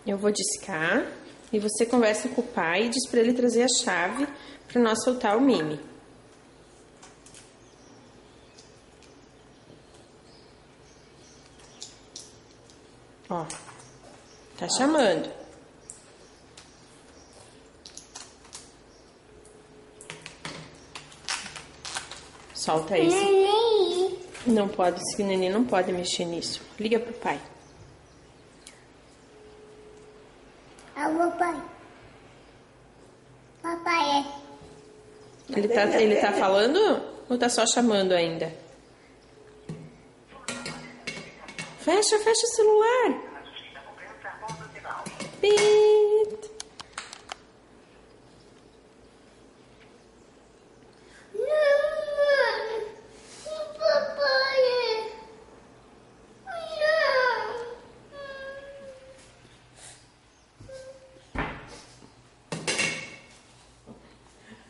Eu vou discar e você conversa com o pai e diz pra ele trazer a chave pra nós soltar o Mimi. Ó, tá chamando. Solta esse. Neném. Não pode, esse neném não pode mexer nisso. Liga pro pai. Alô, pai. Papai é. Ele tá falando ou tá só chamando ainda? Fecha o celular. Pit. Não, papai é.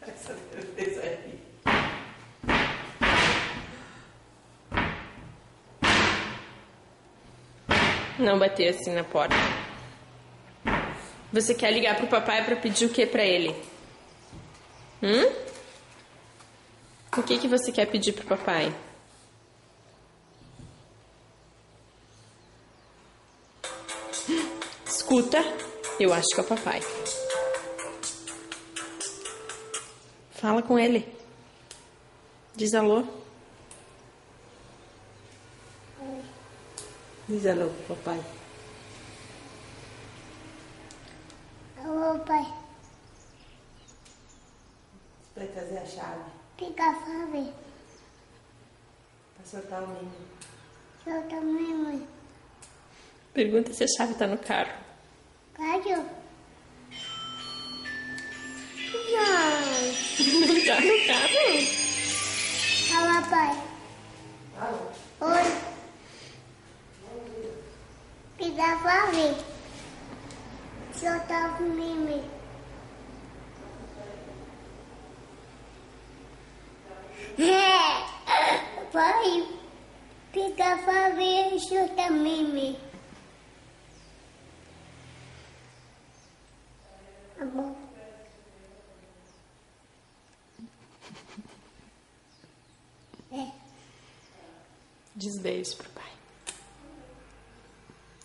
Essa certeza aí. Não bater assim na porta. Você quer ligar pro papai pra pedir o que pra ele? O que você quer pedir pro papai? Escuta, eu acho que é o papai. Fala com ele. Diz alô. Diz alô pro papai. Alô, pai. Vai trazer a chave Fica a fome. pra soltar o Mimi. Eu também, mãe. Pergunta se a chave tá no carro. Claro. Não tá no carro? Alô, pai. Oi. Fica a fome. Solta o Mimi. Pai, fica a fome e solta o Mimi. Amor. Diz beijo pro pai.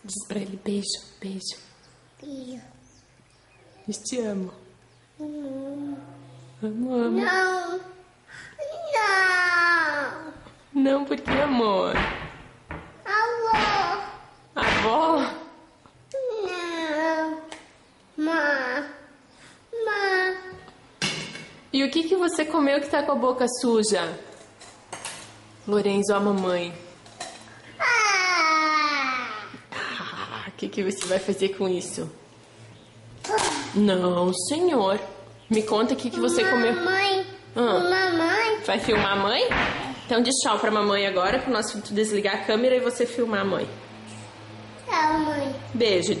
Diz pra ele beijo, beijo. Filho. Eu te amo. Não. Amo. Não. Não. Não, porque amor. Alô. Avó? Não. Má. E o que você comeu que tá com a boca suja? Lorenzo, a mamãe. O que você vai fazer com isso? Não, senhor. Me conta o que você comeu. Mamãe. Ah. Mamãe. Vai filmar a mãe? Então diz tchau pra mamãe agora, pro nosso desligar a câmera e você filmar a mãe. Tchau, mãe. Beijo.